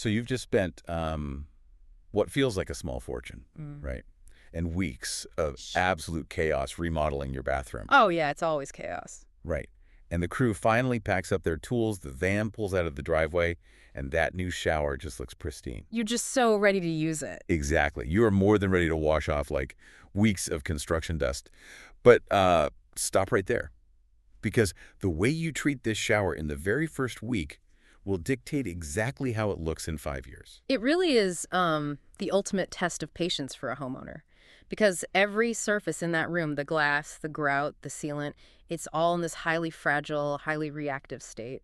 So you've just spent what feels like a small fortune, Mm. right? And weeks of absolute chaos remodeling your bathroom. Oh, yeah, it's always chaos. Right. And the crew finally packs up their tools, the van pulls out of the driveway, and that new shower just looks pristine. You're just so ready to use it. Exactly. You are more than ready to wash off like weeks of construction dust. But stop right there. Because the way you treat this shower in the very first week will dictate exactly how it looks in 5 years. It really is the ultimate test of patience for a homeowner. Because every surface in that room, the glass, the grout, the sealant, it's all in this highly fragile, highly reactive state.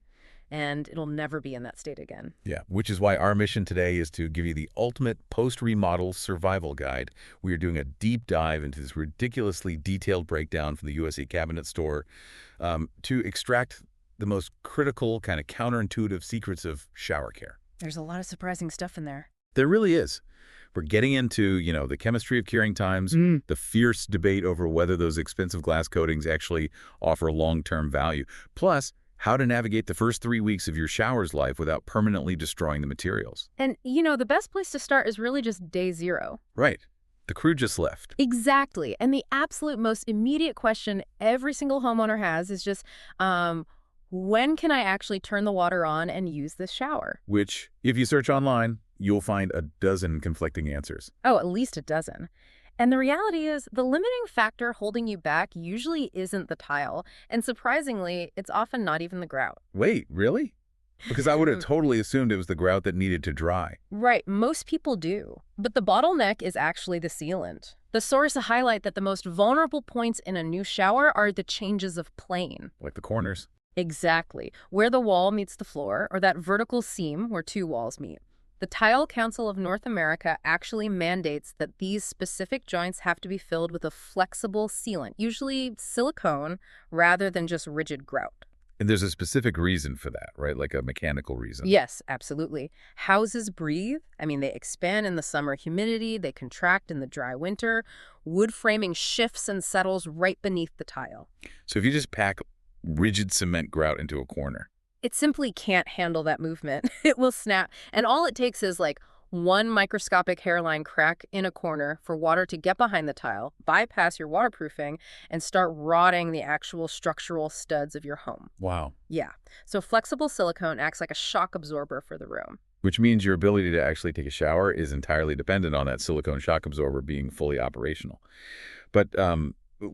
And it'll never be in that state again. Yeah, which is why our mission today is to give you the ultimate post-remodel survival guide. We are doing a deep dive into this ridiculously detailed breakdown from the USA Cabinet Store to extract the most critical, kind of counterintuitive secrets of shower care. There's a lot of surprising stuff in there. There really is. We're getting into, the chemistry of curing times, the fierce debate over whether those expensive glass coatings actually offer long-term value, plus how to navigate the first 3 weeks of your shower's life without permanently destroying the materials. And, the best place to start is really just day zero. Right. The crew just left. Exactly. And the absolute most immediate question every single homeowner has is just, when can I actually turn the water on and use this shower? Which, if you search online, you'll find a dozen conflicting answers. Oh, at least a dozen. And the reality is, the limiting factor holding you back usually isn't the tile. And surprisingly, it's often not even the grout. Wait, really? Because I would have totally assumed it was the grout that needed to dry. Right, most people do. But the bottleneck is actually the sealant. The sources highlight that the most vulnerable points in a new shower are the changes of plane. Like the corners. Exactly, where the wall meets the floor, or that vertical seam where two walls meet. The Tile Council of North America actually mandates that these specific joints have to be filled with a flexible sealant, usually silicone, rather than just rigid grout. And there's a specific reason for that, right? Like a mechanical reason. Yes, absolutely. Houses breathe. They expand in the summer humidity, they contract in the dry winter. Wood framing shifts and settles right beneath the tile. So if you just pack rigid cement grout into a corner, It simply can't handle that movement. It will snap. And all it takes is like one microscopic hairline crack in a corner for water to get behind the tile, bypass your waterproofing, and start rotting the actual structural studs of your home. wow. Yeah. So flexible silicone acts like a shock absorber for the room. Which means your ability to actually take a shower is entirely dependent on that silicone shock absorber being fully operational. But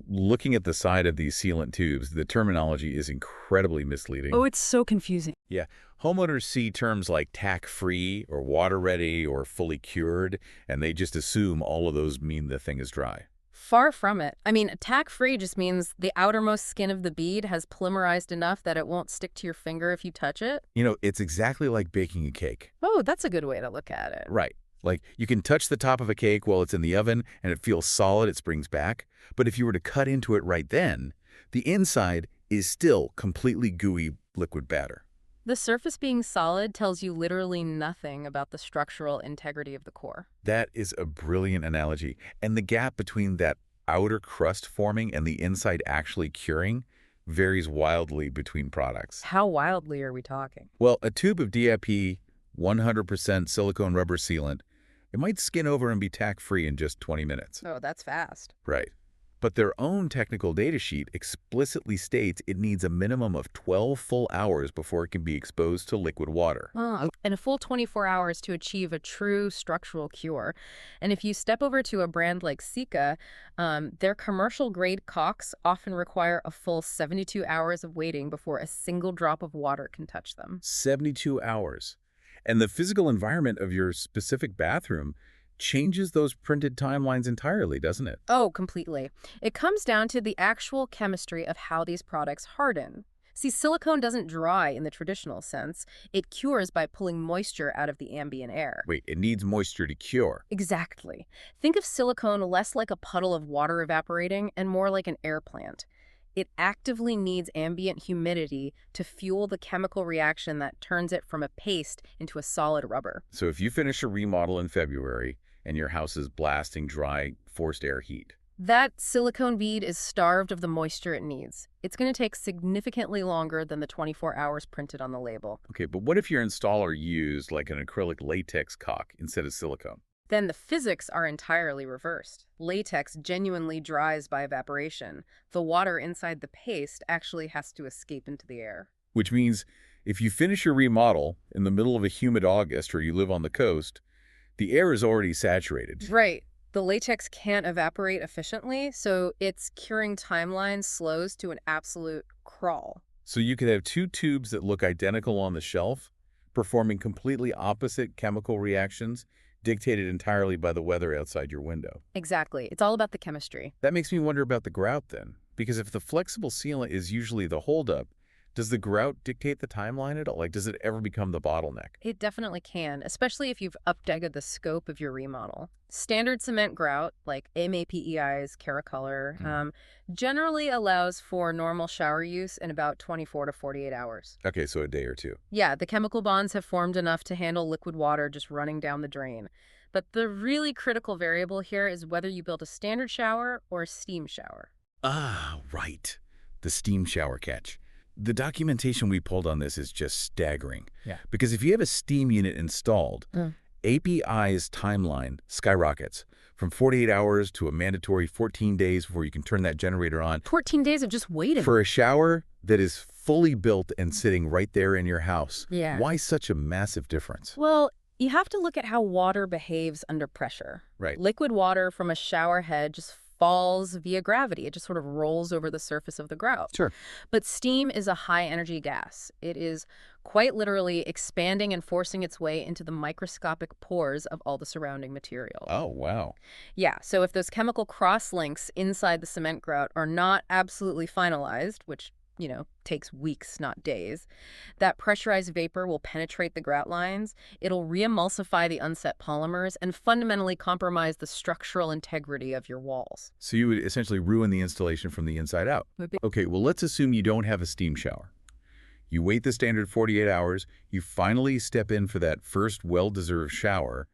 looking at the side of these sealant tubes, the terminology is incredibly misleading. Oh, it's so confusing. Yeah. Homeowners see terms like tack-free or water-ready or fully cured, and they just assume all of those mean the thing is dry. Far from it. Tack-free just means the outermost skin of the bead has polymerized enough that it won't stick to your finger if you touch it. It's exactly like baking a cake. Oh, that's a good way to look at it. Right. Like, you can touch the top of a cake while it's in the oven, and it feels solid, it springs back. But if you were to cut into it right then, the inside is still completely gooey liquid batter. The surface being solid tells you literally nothing about the structural integrity of the core. That is a brilliant analogy. And the gap between that outer crust forming and the inside actually curing varies wildly between products. How wildly are we talking? Well, a tube of DAP 100% silicone rubber sealant, it might skin over and be tack-free in just 20 minutes. Oh, that's fast. Right. But their own technical data sheet explicitly states it needs a minimum of 12 full hours before it can be exposed to liquid water. And a full 24 hours to achieve a true structural cure. And if you step over to a brand like Sika, their commercial-grade caulks often require a full 72 hours of waiting before a single drop of water can touch them. 72 hours. And the physical environment of your specific bathroom changes those printed timelines entirely, doesn't it? Oh, completely. It comes down to the actual chemistry of how these products harden. See, silicone doesn't dry in the traditional sense. It cures by pulling moisture out of the ambient air. Wait, it needs moisture to cure. Exactly. Think of silicone less like a puddle of water evaporating and more like an air plant. It actively needs ambient humidity to fuel the chemical reaction that turns it from a paste into a solid rubber. So if you finish a remodel in February and your house is blasting dry, forced air heat, That silicone bead is starved of the moisture it needs. It's going to take significantly longer than the 24 hours printed on the label. Okay, but what if your installer used like an acrylic latex caulk instead of silicone? Then the physics are entirely reversed. Latex genuinely dries by evaporation. The water inside the paste actually has to escape into the air. Which means if you finish your remodel in the middle of a humid August or you live on the coast, the air is already saturated. Right. The latex can't evaporate efficiently, so its curing timeline slows to an absolute crawl. So you could have two tubes that look identical on the shelf, performing completely opposite chemical reactions, dictated entirely by the weather outside your window. Exactly. It's all about the chemistry. That makes me wonder about the grout then, because if the flexible sealant is usually the holdup, does the grout dictate the timeline at all? Like, does it ever become the bottleneck? It definitely can, especially if you've updated the scope of your remodel. Standard cement grout, like MAPEI's Caracolor, generally allows for normal shower use in about 24 to 48 hours. Okay, so a day or two. Yeah, the chemical bonds have formed enough to handle liquid water just running down the drain. But the really critical variable here is whether you build a standard shower or a steam shower. Ah, right. The steam shower catch. The documentation we pulled on this is just staggering. Yeah. Because if you have a steam unit installed, API's timeline skyrockets from 48 hours to a mandatory 14 days before you can turn that generator on. 14 days of just waiting. For a shower that is fully built and sitting right there in your house. Yeah. Why such a massive difference? Well, you have to look at how water behaves under pressure. Right. Liquid water from a shower head just falls via gravity. It just sort of rolls over the surface of the grout. Sure. But steam is a high-energy gas. It is quite literally expanding and forcing its way into the microscopic pores of all the surrounding material. Oh, wow. Yeah, so if those chemical cross-links inside the cement grout are not absolutely finalized, which takes weeks, not days, that pressurized vapor will penetrate the grout lines. It'll re-emulsify the unset polymers and fundamentally compromise the structural integrity of your walls. So you would essentially ruin the installation from the inside out. Okay, well, let's assume you don't have a steam shower. You wait the standard 48 hours, you finally step in for that first well-deserved shower,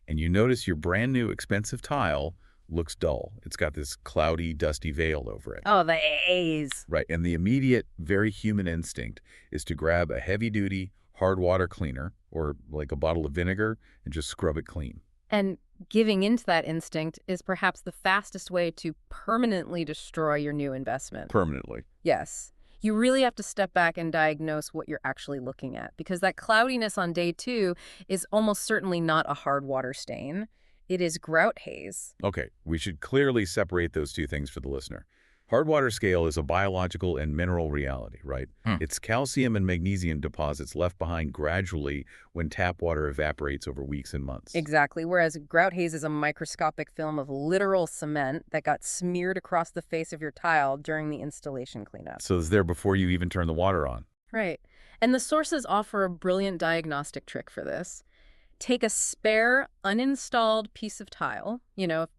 and you notice your brand new expensive tile looks dull. It's got this cloudy, dusty veil over it. Oh, the haze. Right, and the immediate, very human instinct is to grab a heavy-duty, hard water cleaner, or like a bottle of vinegar, and just scrub it clean. And giving into that instinct is perhaps the fastest way to permanently destroy your new investment. Permanently. Yes. You really have to step back and diagnose what you're actually looking at, because that cloudiness on day 2 is almost certainly not a hard water stain. It is grout haze. Okay, we should clearly separate those two things for the listener. Hard water scale is a biological and mineral reality, right? It's calcium and magnesium deposits left behind gradually when tap water evaporates over weeks and months. Exactly, whereas grout haze is a microscopic film of literal cement that got smeared across the face of your tile during the installation cleanup. So it's there before you even turn the water on. Right. And the sources offer a brilliant diagnostic trick for this. Take a spare, uninstalled piece of tile,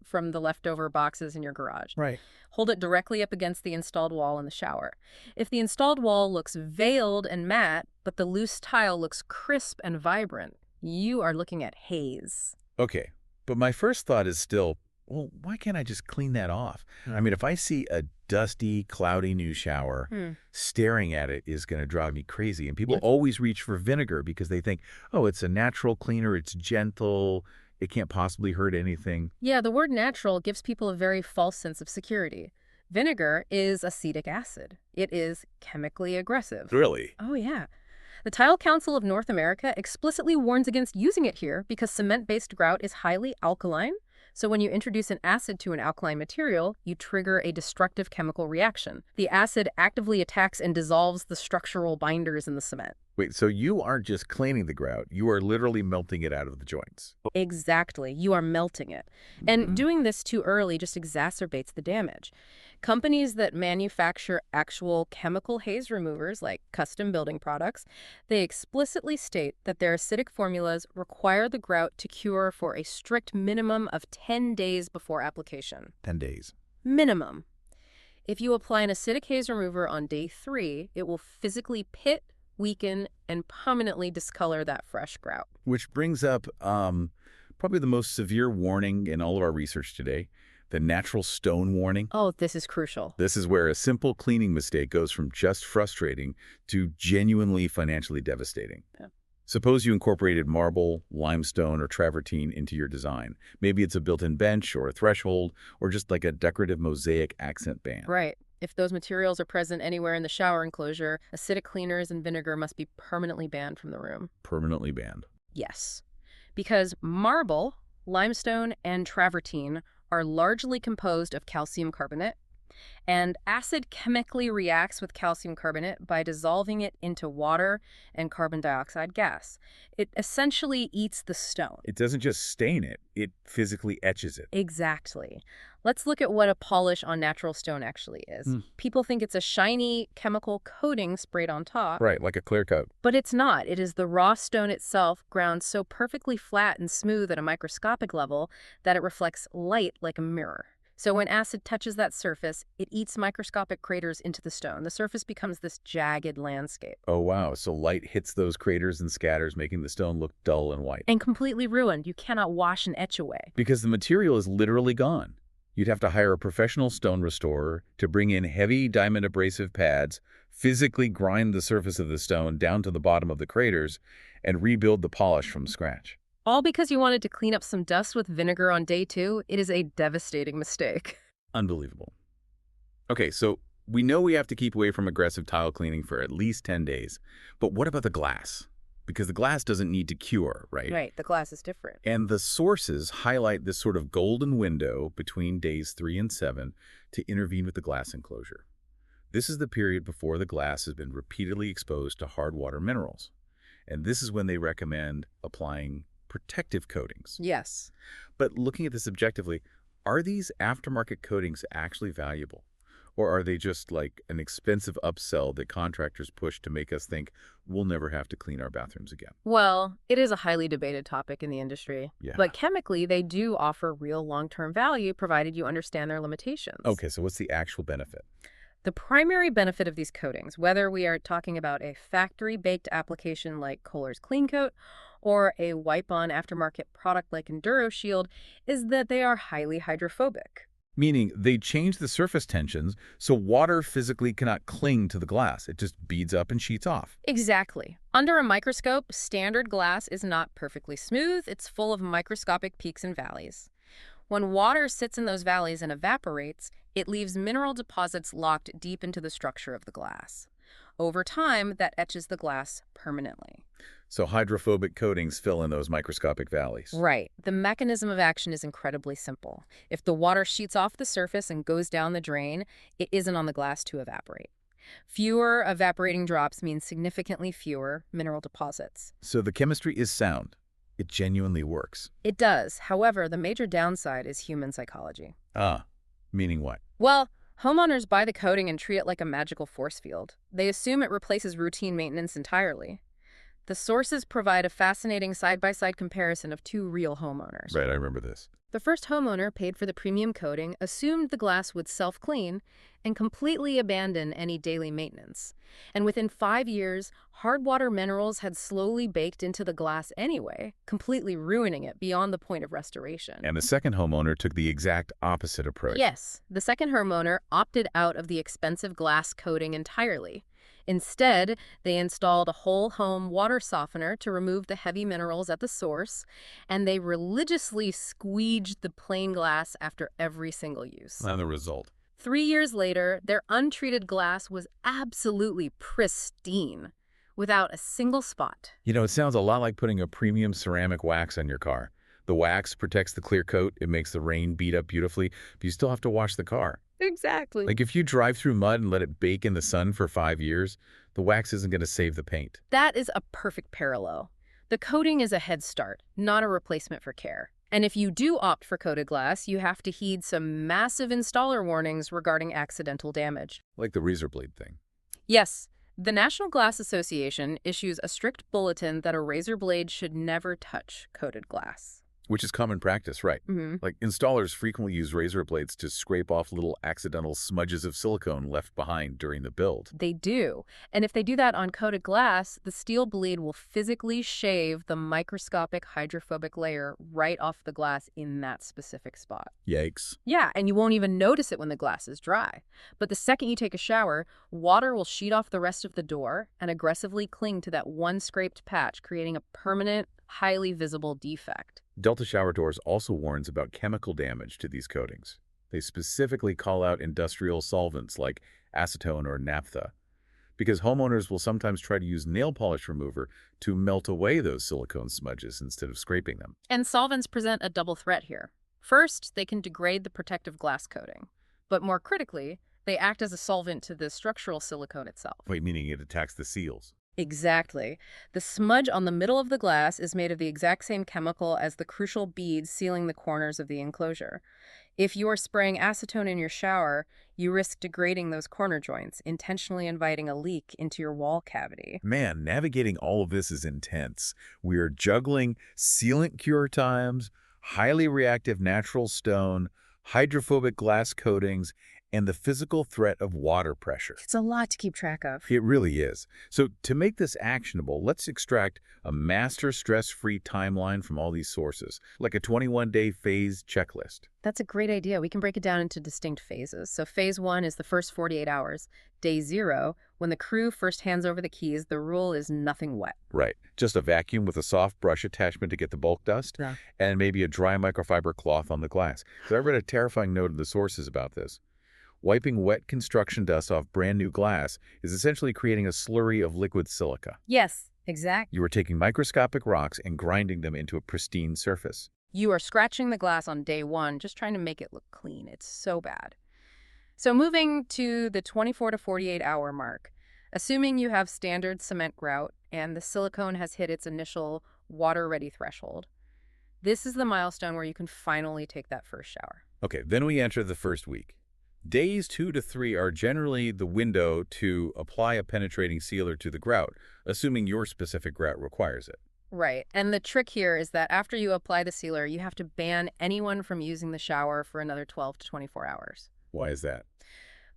from the leftover boxes in your garage. Right. Hold it directly up against the installed wall in the shower. If the installed wall looks veiled and matte, but the loose tile looks crisp and vibrant, you are looking at haze. Okay, but my first thought is still, well, why can't I just clean that off? I mean, if I see a dusty, cloudy new shower, staring at it is going to drive me crazy. And people always reach for vinegar because they think, oh, it's a natural cleaner, it's gentle, it can't possibly hurt anything. Yeah, the word natural gives people a very false sense of security. Vinegar is acetic acid. It is chemically aggressive. Really? Oh, yeah. The Tile Council of North America explicitly warns against using it here because cement-based grout is highly alkaline. So when you introduce an acid to an alkaline material, you trigger a destructive chemical reaction. The acid actively attacks and dissolves the structural binders in the cement. Wait, so you aren't just cleaning the grout, you are literally melting it out of the joints. Exactly. You are melting it. And doing this too early just exacerbates the damage. Companies that manufacture actual chemical haze removers, like custom building products, they explicitly state that their acidic formulas require the grout to cure for a strict minimum of 10 days before application. 10 days. Minimum. If you apply an acidic haze remover on day 3, it will physically pit, weaken, and permanently discolor that fresh grout. Which brings up probably the most severe warning in all of our research today. the natural stone warning. Oh, this is crucial. This is where a simple cleaning mistake goes from just frustrating to genuinely financially devastating. Yeah. Suppose you incorporated marble, limestone, or travertine into your design. Maybe it's a built-in bench or a threshold or just like a decorative mosaic accent band. Right. If those materials are present anywhere in the shower enclosure, acidic cleaners and vinegar must be permanently banned from the room. Permanently banned. Yes. Because marble, limestone, and travertine are largely composed of calcium carbonate, and acid chemically reacts with calcium carbonate by dissolving it into water and carbon dioxide gas. It essentially eats the stone. It doesn't just stain it, it physically etches it. Exactly. Let's look at what a polish on natural stone actually is. People think it's a shiny chemical coating sprayed on top. Right, like a clear coat. But it's not. It is the raw stone itself ground so perfectly flat and smooth at a microscopic level that it reflects light like a mirror. So when acid touches that surface, it eats microscopic craters into the stone. The surface becomes this jagged landscape. Oh, wow. So light hits those craters and scatters, making the stone look dull and white. And completely ruined. You cannot wash and etch away. Because the material is literally gone. You'd have to hire a professional stone restorer to bring in heavy diamond abrasive pads, physically grind the surface of the stone down to the bottom of the craters, and rebuild the polish from scratch. All because you wanted to clean up some dust with vinegar on day 2? It is a devastating mistake. Unbelievable. Okay, so we know we have to keep away from aggressive tile cleaning for at least 10 days. But what about the glass? Because the glass doesn't need to cure, right? Right, the glass is different. And the sources highlight this sort of golden window between days 3 and 7 to intervene with the glass enclosure. This is the period before the glass has been repeatedly exposed to hard water minerals. And this is when they recommend applying protective coatings. Yes. But looking at this objectively, are these aftermarket coatings actually valuable? Or are they just like an expensive upsell that contractors push to make us think we'll never have to clean our bathrooms again? Well, it is a highly debated topic in the industry. Yeah. But chemically, they do offer real long-term value provided you understand their limitations. Okay, so what's the actual benefit? The primary benefit of these coatings, whether we are talking about a factory-baked application like Kohler's Clean Coat or a wipe-on aftermarket product like EnduroShield, is that they are highly hydrophobic. Meaning they change the surface tensions so water physically cannot cling to the glass. It just beads up and sheets off. Exactly. Under a microscope, standard glass is not perfectly smooth. It's full of microscopic peaks and valleys. When water sits in those valleys and evaporates, it leaves mineral deposits locked deep into the structure of the glass. Over time, that etches the glass permanently. So hydrophobic coatings fill in those microscopic valleys. Right. The mechanism of action is incredibly simple. If the water sheets off the surface and goes down the drain, it isn't on the glass to evaporate. Fewer evaporating drops means significantly fewer mineral deposits. So the chemistry is sound. It genuinely works. It does. However, the major downside is human psychology. Ah, meaning what? Well, homeowners buy the coating and treat it like a magical force field. They assume it replaces routine maintenance entirely. The sources provide a fascinating side-by-side comparison of 2 real homeowners. Right, I remember this. The first homeowner paid for the premium coating, assumed the glass would self-clean, and completely abandon any daily maintenance. And within 5 years, hard water minerals had slowly baked into the glass anyway, completely ruining it beyond the point of restoration. And the second homeowner took the exact opposite approach. Yes, the second homeowner opted out of the expensive glass coating entirely. Instead, they installed a whole home water softener to remove the heavy minerals at the source, and they religiously squeeged the plain glass after every single use. And the result? 3 years later, their untreated glass was absolutely pristine, without a single spot. You know, it sounds a lot like putting a premium ceramic wax on your car. The wax protects the clear coat, it makes the rain beat up beautifully, but you still have to wash the car. Exactly. Like if you drive through mud and let it bake in the sun for 5 years, the wax isn't going to save the paint. That is a perfect parallel. The coating is a head start, not a replacement for care. And if you do opt for coated glass, you have to heed some massive installer warnings regarding accidental damage. Like the razor blade thing. Yes, the National Glass Association issues a strict bulletin that a razor blade should never touch coated glass. Which is common practice, right? Hmm. Like installers frequently use razor blades to scrape off little accidental smudges of silicone left behind during the build. They do. And if they do that on coated glass, the steel blade will physically shave the microscopic hydrophobic layer right off the glass in that specific spot. Yikes. Yeah, and you won't even notice it when the glass is dry. But the second you take a shower, water will sheet off the rest of the door and aggressively cling to that one scraped patch, creating a permanent, highly visible defect. Delta Shower Doors also warns about chemical damage to these coatings. They specifically call out industrial solvents like acetone or naphtha, because homeowners will sometimes try to use nail polish remover to melt away those silicone smudges instead of scraping them. And solvents present a double threat here. First, they can degrade the protective glass coating. But more critically, they act as a solvent to the structural silicone itself. Wait, meaning it attacks the seals. Exactly. The smudge on the middle of the glass is made of the exact same chemical as the crucial beads sealing the corners of the enclosure. If you are spraying acetone in your shower, you risk degrading those corner joints, intentionally inviting a leak into your wall cavity. Man, navigating all of this is intense. We are juggling sealant cure times, highly reactive natural stone, hydrophobic glass coatings, and the physical threat of water pressure. It's a lot to keep track of. It really is. So to make this actionable, let's extract a master stress-free timeline from all these sources, like a 21-day phase checklist. That's a great idea. We can break it down into distinct phases. So phase 1 is the first 48 hours. Day 0, when the crew first hands over the keys, the rule is nothing wet. Right. Just a vacuum with a soft brush attachment to get the bulk dust, Yeah. and maybe a dry microfiber cloth on the glass. So I read a terrifying note in the sources about this. Wiping wet construction dust off brand new glass is essentially creating a slurry of liquid silica. Yes, exactly. You are taking microscopic rocks and grinding them into a pristine surface. You are scratching the glass on day 1, just trying to make it look clean. It's so bad. So moving to the 24 to 48 hour mark, assuming you have standard cement grout and the silicone has hit its initial water-ready threshold, this is the milestone where you can finally take that first shower. Okay, then we enter the first week. Days 2 to 3 are generally the window to apply a penetrating sealer to the grout, assuming your specific grout requires it. Right. And the trick here is that after you apply the sealer, you have to ban anyone from using the shower for another 12 to 24 hours. Why is that?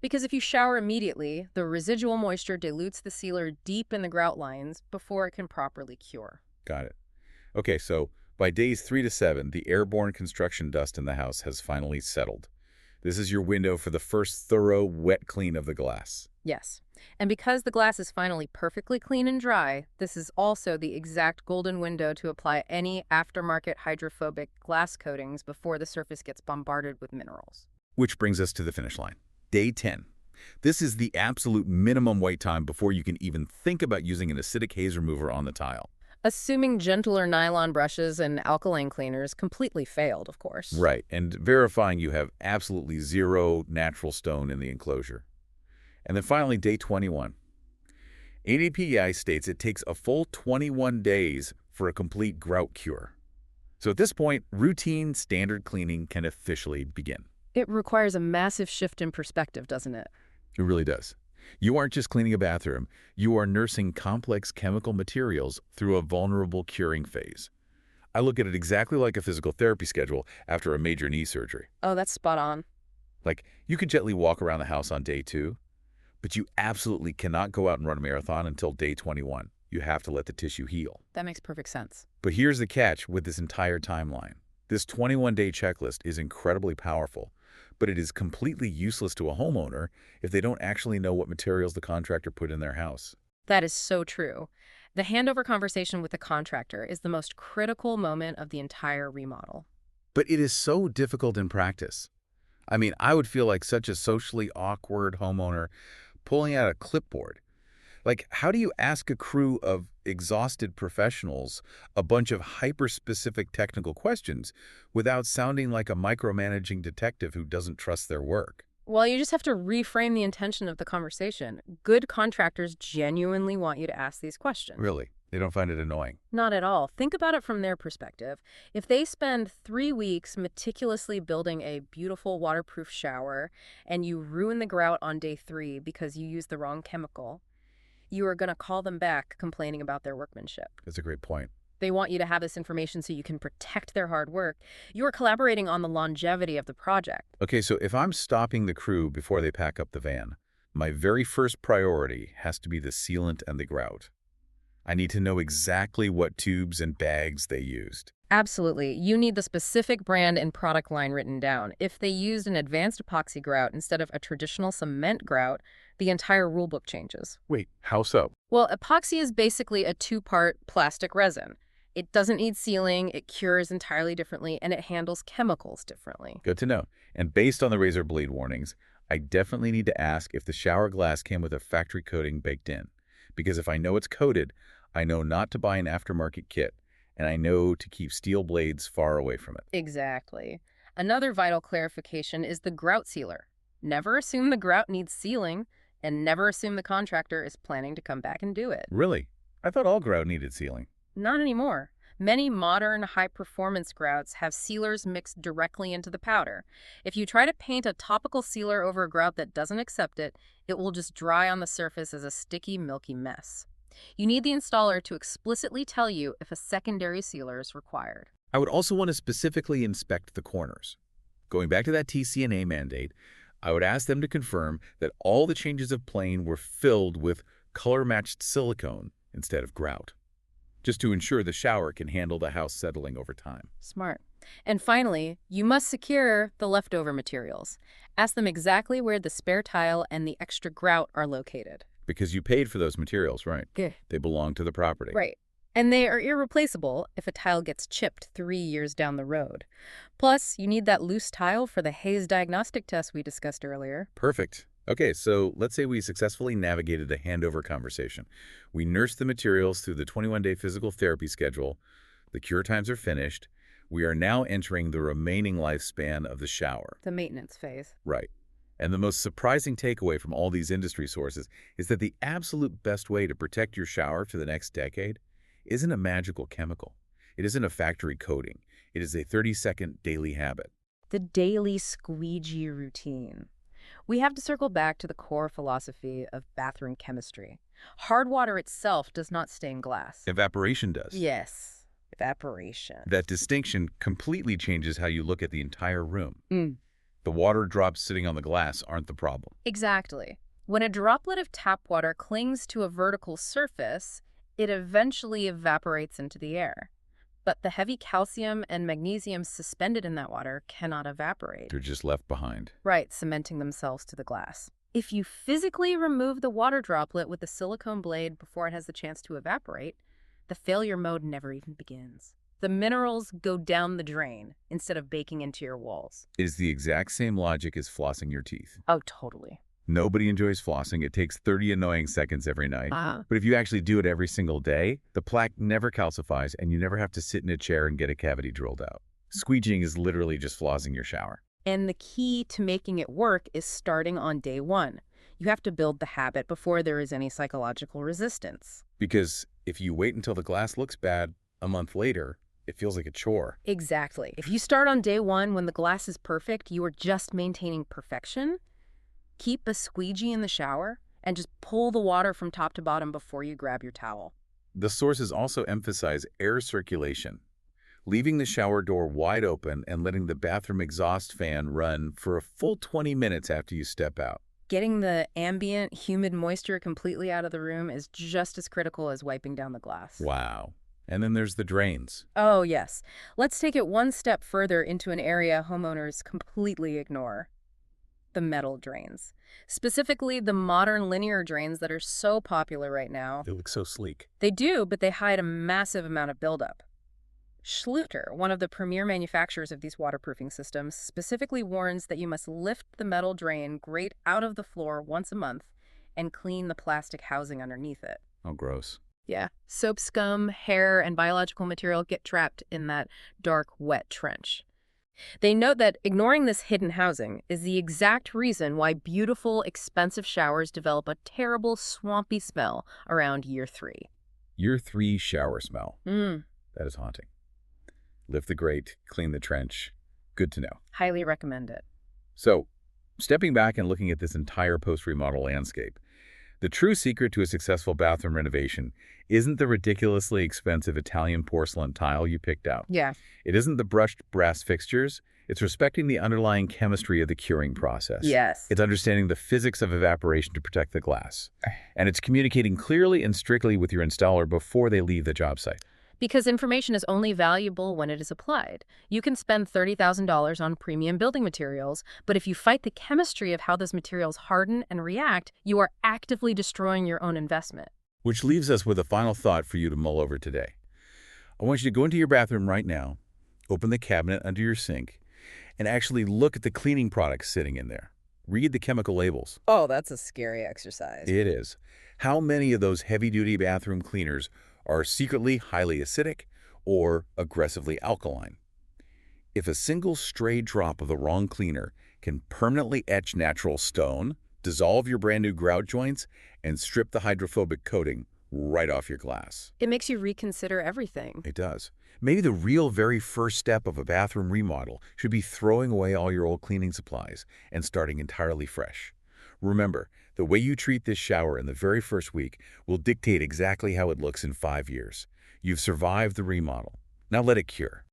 Because if you shower immediately, the residual moisture dilutes the sealer deep in the grout lines before it can properly cure. Got it. Okay, so by days 3 to 7, the airborne construction dust in the house has finally settled. This is your window for the first thorough wet clean of the glass. Yes. And because the glass is finally perfectly clean and dry, this is also the exact golden window to apply any aftermarket hydrophobic glass coatings before the surface gets bombarded with minerals. Which brings us to the finish line. Day 10. This is the absolute minimum wait time before you can even think about using an acidic haze remover on the tile. Assuming gentler nylon brushes and alkaline cleaners completely failed, of course. Right, and verifying you have absolutely zero natural stone in the enclosure. And then finally, day 21. ADPEI states it takes a full 21 days for a complete grout cure. So at this point, routine standard cleaning can officially begin. It requires a massive shift in perspective, doesn't it? It really does. You aren't just cleaning a bathroom, you are nursing complex chemical materials through a vulnerable curing phase. I look at it exactly like a physical therapy schedule after a major knee surgery. Oh, that's spot on. Like, you can gently walk around the house on day 2, but you absolutely cannot go out and run a marathon until day 21. You have to let the tissue heal. That makes perfect sense. But here's the catch with this entire timeline. This 21-day checklist is incredibly powerful, but it is completely useless to a homeowner if they don't actually know what materials the contractor put in their house. That is so true. The handover conversation with the contractor is the most critical moment of the entire remodel. But it is so difficult in practice. I mean, I would feel like such a socially awkward homeowner pulling out a clipboard. Like, how do you ask a crew of exhausted professionals a bunch of hyper-specific technical questions without sounding like a micromanaging detective who doesn't trust their work? Well, you just have to reframe the intention of the conversation. Good contractors genuinely want you to ask these questions. Really? They don't find it annoying? Not at all. Think about it from their perspective. If they spend 3 weeks meticulously building a beautiful waterproof shower and you ruin the grout on day 3 because you used the wrong chemical, you are going to call them back complaining about their workmanship. That's a great point. They want you to have this information so you can protect their hard work. You are collaborating on the longevity of the project. Okay, so if I'm stopping the crew before they pack up the van, my very first priority has to be the sealant and the grout. I need to know exactly what tubes and bags they used. Absolutely. You need the specific brand and product line written down. If they used an advanced epoxy grout instead of a traditional cement grout, the entire rulebook changes. Wait, how so? Well, epoxy is basically a two-part plastic resin. It doesn't need sealing, it cures entirely differently, and it handles chemicals differently. Good to know. And based on the razor blade warnings, I definitely need to ask if the shower glass came with a factory coating baked in. Because if I know it's coated, I know not to buy an aftermarket kit, and I know to keep steel blades far away from it. Exactly. Another vital clarification is the grout sealer. Never assume the grout needs sealing, and never assume the contractor is planning to come back and do it. Really? I thought all grout needed sealing. Not anymore. Many modern high-performance grouts have sealers mixed directly into the powder. If you try to paint a topical sealer over a grout that doesn't accept it, it will just dry on the surface as a sticky, milky mess. You need the installer to explicitly tell you if a secondary sealer is required. I would also want to specifically inspect the corners. Going back to that TCNA mandate, I would ask them to confirm that all the changes of plane were filled with color-matched silicone instead of grout, just to ensure the shower can handle the house settling over time. Smart. And finally, you must secure the leftover materials. Ask them exactly where the spare tile and the extra grout are located. Because you paid for those materials, right? Good. They belong to the property. Right. And they are irreplaceable if a tile gets chipped 3 years down the road. Plus, you need that loose tile for the haze diagnostic test we discussed earlier. Perfect. Okay, so let's say we successfully navigated the handover conversation. We nursed the materials through the 21-day physical therapy schedule. The cure times are finished. We are now entering the remaining lifespan of the shower. The maintenance phase. Right. And the most surprising takeaway from all these industry sources is that the absolute best way to protect your shower for the next decade isn't a magical chemical. It isn't a factory coating. It is a 30-second daily habit. The daily squeegee routine. We have to circle back to the core philosophy of bathroom chemistry. Hard water itself does not stain glass. Evaporation does. Yes, evaporation. That distinction completely changes how you look at the entire room. The water drops sitting on the glass aren't the problem. Exactly. When a droplet of tap water clings to a vertical surface, it eventually evaporates into the air. But the heavy calcium and magnesium suspended in that water cannot evaporate. They're just left behind. Right, cementing themselves to the glass. If you physically remove the water droplet with the silicone blade before it has the chance to evaporate, the failure mode never even begins. The minerals go down the drain instead of baking into your walls. It is the exact same logic as flossing your teeth. Oh, totally. Nobody enjoys flossing. It takes 30 annoying seconds every night. But if you actually do it every single day, the plaque never calcifies and you never have to sit in a chair and get a cavity drilled out. Squeegeeing is literally just flossing your shower. And the key to making it work is starting on day one. You have to build the habit before there is any psychological resistance. Because if you wait until the glass looks bad a month later, it feels like a chore. Exactly. If you start on day one when the glass is perfect, you are just maintaining perfection. Keep a squeegee in the shower and just pull the water from top to bottom before you grab your towel. The sources also emphasize air circulation, leaving the shower door wide open and letting the bathroom exhaust fan run for a full 20 minutes after you step out. Getting the ambient, humid moisture completely out of the room is just as critical as wiping down the glass. Wow. And then there's the drains. Oh, yes. Let's take it one step further into an area homeowners completely ignore. The metal drains. Specifically, the modern linear drains that are so popular right now. They look so sleek. They do, but they hide a massive amount of buildup. Schluter, one of the premier manufacturers of these waterproofing systems, specifically warns that you must lift the metal drain grate out of the floor once a month and clean the plastic housing underneath it. Oh, gross. Yeah. Soap scum, hair, and biological material get trapped in that dark, wet trench. They note that ignoring this hidden housing is the exact reason why beautiful, expensive showers develop a terrible, swampy smell around year 3. Year 3 shower smell. That is haunting. Lift the grate, clean the trench. Good to know. Highly recommend it. So, stepping back and looking at this entire post-remodel landscape, The true secret to a successful bathroom renovation isn't the ridiculously expensive Italian porcelain tile you picked out. Yeah. It isn't the brushed brass fixtures. It's respecting the underlying chemistry of the curing process. Yes. It's understanding the physics of evaporation to protect the glass. And it's communicating clearly and strictly with your installer before they leave the job site. Because information is only valuable when it is applied. You can spend $30,000 on premium building materials, but if you fight the chemistry of how those materials harden and react, you are actively destroying your own investment. Which leaves us with a final thought for you to mull over today. I want you to go into your bathroom right now, open the cabinet under your sink, and actually look at the cleaning products sitting in there. Read the chemical labels. Oh, that's a scary exercise. It is. How many of those heavy-duty bathroom cleaners are secretly highly acidic or aggressively alkaline? If a single stray drop of the wrong cleaner can permanently etch natural stone, dissolve your brand new grout joints, and strip the hydrophobic coating right off your glass. It makes you reconsider everything. It does. Maybe the real very first step of a bathroom remodel should be throwing away all your old cleaning supplies and starting entirely fresh. Remember, the way you treat this shower in the very first week will dictate exactly how it looks in 5 years. You've survived the remodel. Now let it cure.